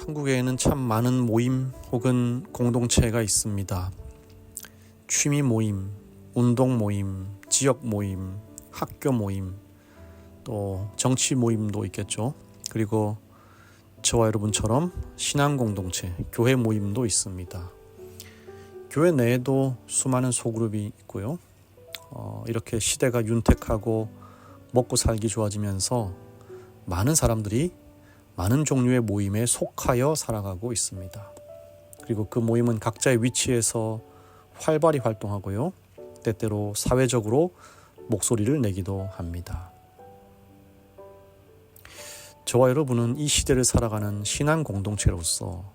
한국에는 참 많은 모임 혹은 공동체가 있습니다. 취미 모임, 운동 모임, 지역 모임, 학교 모임, 또 정치 모임도 있겠죠. 그리고 저와 여러분처럼 신앙 공동체, 교회 모임도 있습니다. 교회 내에도 수많은 소그룹이 있고요. 이렇게 시대가 윤택하고 먹고 살기 좋아지면서 많은 사람들이 많은 종류의 모임에 속하여 살아가고 있습니다. 그리고 그 모임은 각자의 위치에서 활발히 활동하고요. 때때로 사회적으로 목소리를 내기도 합니다. 저와 여러분은 이 시대를 살아가는 신앙 공동체로서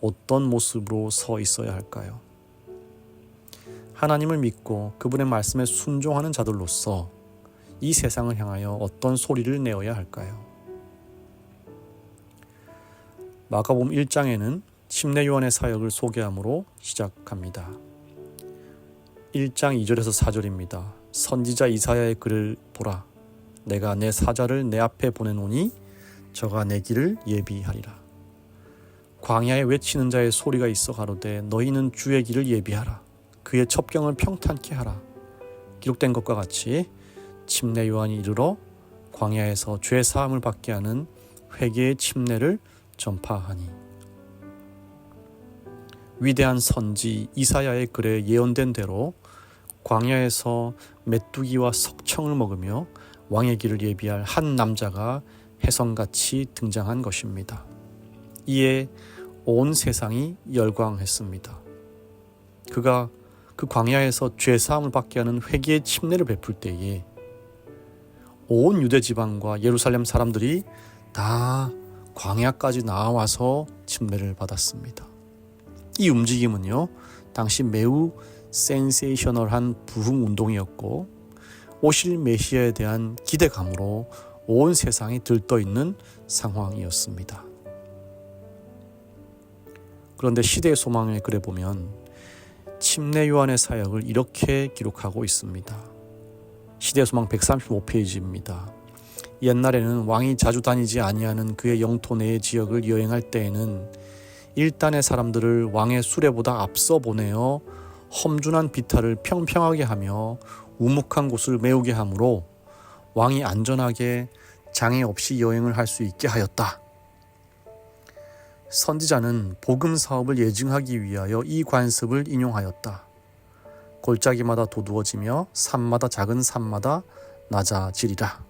어떤 모습으로 서 있어야 할까요? 하나님을 믿고 그분의 말씀에 순종하는 자들로서 이 세상을 향하여 어떤 소리를 내어야 할까요? 마가복음 1장에는 침례 요한의 사역을 소개함으로 시작합니다. 1장 2절에서 4절입니다. 선지자 이사야의 글을 보라. 내가 내 사자를 내 앞에 보내노니 저가 내 길을 예비하리라. 광야에 외치는 자의 소리가 있어 가로되 너희는 주의 길을 예비하라. 그의 첩경을 평탄케 하라. 기록된 것과 같이 침례 요한이 이르러 광야에서 죄 사함을 받게 하는 회개의 침례를 전파하니 위대한 선지 이사야의 글에 예언된 대로 광야에서 메뚜기와 석청을 먹으며 왕의 길을 예비할 한 남자가 혜성같이 등장한 것입니다. 이에 온 세상이 열광했습니다. 그가 그 광야에서 죄사함을 받게 하는 회개의 침례를 베풀 때에 온 유대 지방과 예루살렘 사람들이 다 광야까지 나와서 침례를 받았습니다. 이 움직임은요, 당시 매우 센세이셔널한 부흥 운동이었고 오실 메시아에 대한 기대감으로 온 세상이 들떠있는 상황이었습니다. 그런데 시대의 소망의 글에 보면 침례 요한의 사역을 이렇게 기록하고 있습니다. 시대의 소망 135페이지입니다. 옛날에는 왕이 자주 다니지 아니하는 그의 영토 내의 지역을 여행할 때에는 일단의 사람들을 왕의 수레보다 앞서 보내어 험준한 비탈을 평평하게 하며 우묵한 곳을 메우게 하므로 왕이 안전하게 장애 없이 여행을 할 수 있게 하였다. 선지자는 복음 사업을 예증하기 위하여 이 관습을 인용하였다. 골짜기마다 도두어지며 산마다 작은 산마다 낮아지리라.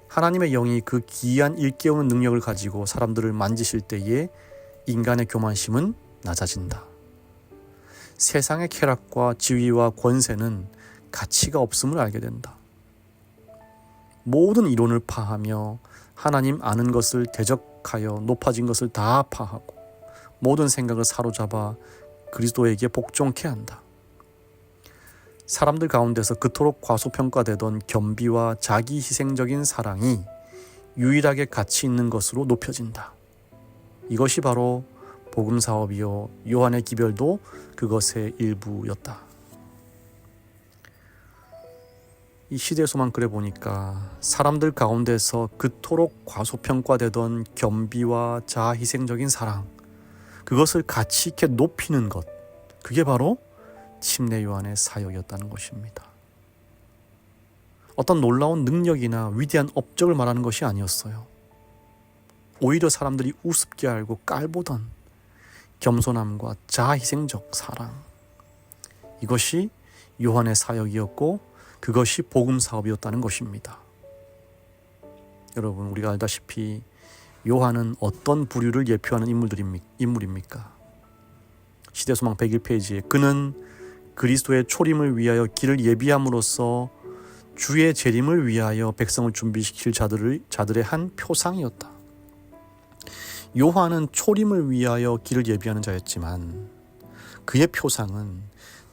하나님의 영이 그 기이한 일깨우는 능력을 가지고 사람들을 만지실 때에 인간의 교만심은 낮아진다. 세상의 쾌락과 지위와 권세는 가치가 없음을 알게 된다. 모든 이론을 파하며 하나님 아는 것을 대적하여 높아진 것을 다 파하고 모든 생각을 사로잡아 그리스도에게 복종케 한다. 사람들 가운데서 그토록 과소평가되던 겸비와 자기 희생적인 사랑이 유일하게 가치 있는 것으로 높여진다. 이것이 바로 복음 사업이요 요한의 기별도 그것의 일부였다. 이 시대 소망 글에 보니까 사람들 가운데서 그토록 과소평가되던 겸비와 자아희생적인 사랑, 그것을 가치 있게 높이는 것, 그게 바로 침례 요한의 사역이었다는 것입니다. 어떤 놀라운 능력이나 위대한 업적을 말하는 것이 아니었어요. 오히려 사람들이 우습게 알고 깔보던 겸손함과 자아희생적 사랑, 이것이 요한의 사역이었고 그것이 복음 사업이었다는 것입니다. 여러분, 우리가 알다시피 요한은 어떤 부류를 예표하는 인물입니까? 시대소망 101페이지에 그는 그리스도의 초림을 위하여 길을 예비함으로써 주의 재림을 위하여 백성을 준비시킬 자들의 한 표상이었다. 요한은 초림을 위하여 길을 예비하는 자였지만 그의 표상은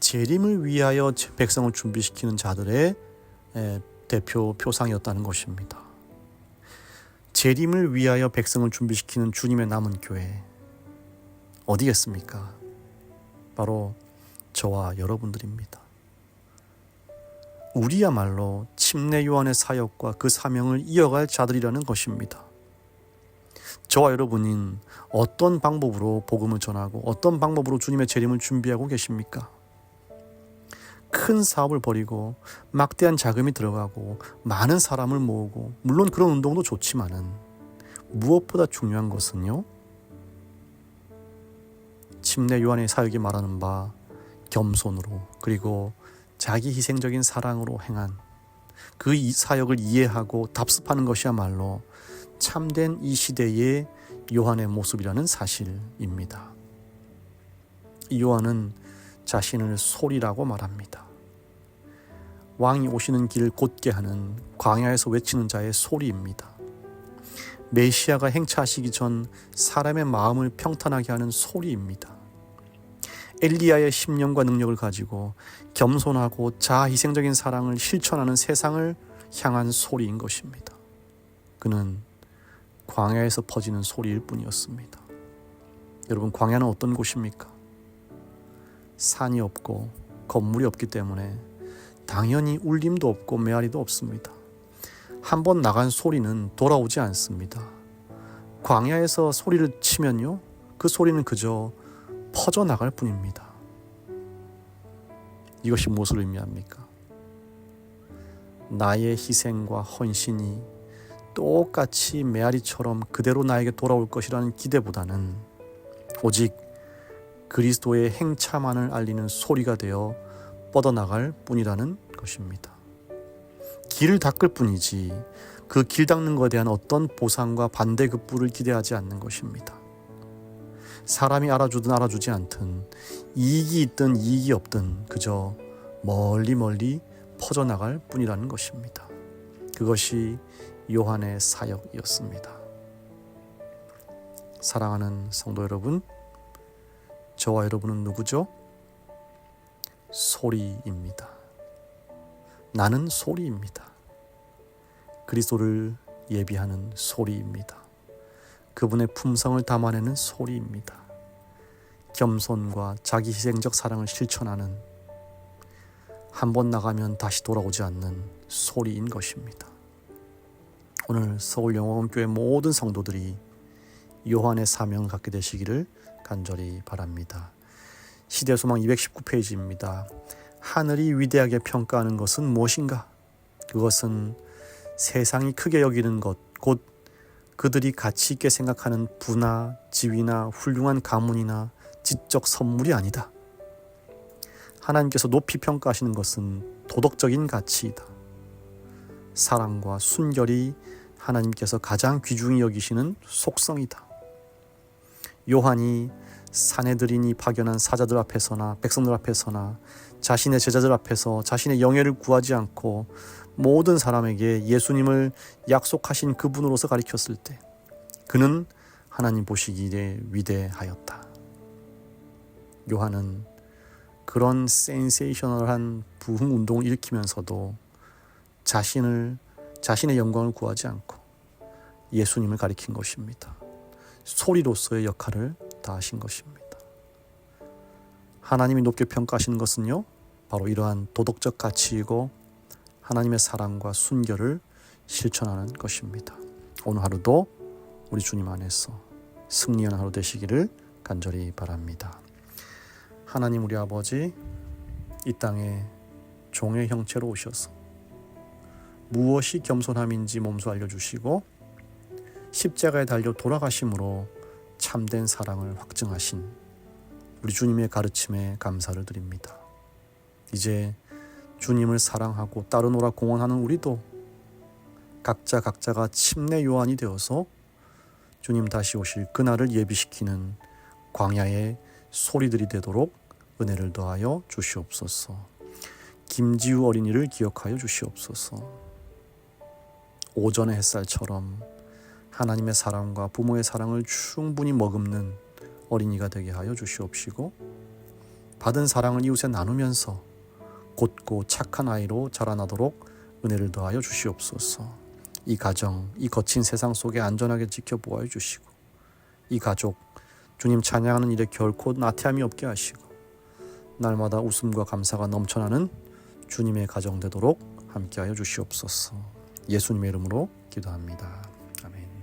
재림을 위하여 백성을 준비시키는 자들의 대표 표상이었다는 것입니다. 재림을 위하여 백성을 준비시키는 주님의 남은 교회, 어디겠습니까? 바로 저와 여러분들입니다. 우리야말로 침례 요한의 사역과 그 사명을 이어갈 자들이라는 것입니다. 저와 여러분은 어떤 방법으로 복음을 전하고 어떤 방법으로 주님의 재림을 준비하고 계십니까? 큰 사업을 벌이고 막대한 자금이 들어가고 많은 사람을 모으고, 물론 그런 운동도 좋지만은 무엇보다 중요한 것은요, 침례 요한의 사역이 말하는 바 겸손으로 그리고 자기 희생적인 사랑으로 행한 그 사역을 이해하고 답습하는 것이야말로 참된 이 시대의 요한의 모습이라는 사실입니다. 이 요한은 자신을 소리라고 말합니다. 왕이 오시는 길을 곧게 하는 광야에서 외치는 자의 소리입니다. 메시아가 행차하시기 전 사람의 마음을 평탄하게 하는 소리입니다. 엘리야의 심령과 능력을 가지고 겸손하고 자아희생적인 사랑을 실천하는 세상을 향한 소리인 것입니다. 그는 광야에서 퍼지는 소리일 뿐이었습니다. 여러분, 광야는 어떤 곳입니까? 산이 없고 건물이 없기 때문에 당연히 울림도 없고 메아리도 없습니다. 한번 나간 소리는 돌아오지 않습니다. 광야에서 소리를 치면요, 그 소리는 그저 퍼져나갈 뿐입니다. 이것이 무엇을 의미합니까? 나의 희생과 헌신이 똑같이 메아리처럼 그대로 나에게 돌아올 것이라는 기대보다는 오직 그리스도의 행차만을 알리는 소리가 되어 뻗어나갈 뿐이라는 것입니다. 길을 닦을 뿐이지 그 길 닦는 것에 대한 어떤 보상과 반대급부를 기대하지 않는 것입니다. 사람이 알아주든 알아주지 않든, 이익이 있든 이익이 없든 그저 멀리 멀리 퍼져나갈 뿐이라는 것입니다. 그것이 요한의 사역이었습니다. 사랑하는 성도 여러분, 저와 여러분은 누구죠? 소리입니다. 나는 소리입니다. 그리스도를 예비하는 소리입니다. 그분의 품성을 담아내는 소리입니다. 겸손과 자기 희생적 사랑을 실천하는, 한번 나가면 다시 돌아오지 않는 소리인 것입니다. 오늘 서울영화음교회 모든 성도들이 요한의 사명을 갖게 되시기를 간절히 바랍니다. 시대소망 219페이지입니다. 하늘이 위대하게 평가하는 것은 무엇인가? 그것은 세상이 크게 여기는 것, 곧 그들이 가치 있게 생각하는 부나 지위나 훌륭한 가문이나 지적 선물이 아니다. 하나님께서 높이 평가하시는 것은 도덕적인 가치이다. 사랑과 순결이 하나님께서 가장 귀중히 여기시는 속성이다. 요한이 사내들인이 파견한 사자들 앞에서나 백성들 앞에서나 자신의 제자들 앞에서 자신의 영예를 구하지 않고 모든 사람에게 예수님을 약속하신 그분으로서 가리켰을 때 그는 하나님 보시기에 위대하였다. 요한은 그런 센세이셔널한 부흥 운동을 일으키면서도 자신의 영광을 구하지 않고 예수님을 가리킨 것입니다. 소리로서의 역할을 다하신 것입니다. 하나님이 높게 평가하시는 것은요, 바로 이러한 도덕적 가치이고 하나님의 사랑과 순결을 실천하는 것입니다. 오늘 하루도 우리 주님 안에서 승리하는 하루 되시기를 간절히 바랍니다. 하나님 우리 아버지, 이 땅에 종의 형체로 오셔서 무엇이 겸손함인지 몸소 알려주시고 십자가에 달려 돌아가심으로 참된 사랑을 확증하신 우리 주님의 가르침에 감사를 드립니다. 이제 주님을 사랑하고 따르노라 공언하는 우리도 각자가 침례 요한이 되어서 주님 다시 오실 그날을 예비시키는 광야의 소리들이 되도록 은혜를 더하여 주시옵소서. 김지우 어린이를 기억하여 주시옵소서. 오전의 햇살처럼 하나님의 사랑과 부모의 사랑을 충분히 머금는 어린이가 되게 하여 주시옵시고, 받은 사랑을 이웃에 나누면서 곧고 착한 아이로 자라나도록 은혜를 더하여 주시옵소서. 이 가정, 이 거친 세상 속에 안전하게 지켜보아 주시고, 이 가족 주님 찬양하는 일에 결코 나태함이 없게 하시고 날마다 웃음과 감사가 넘쳐나는 주님의 가정 되도록 함께하여 주시옵소서. 예수님의 이름으로 기도합니다. 아멘.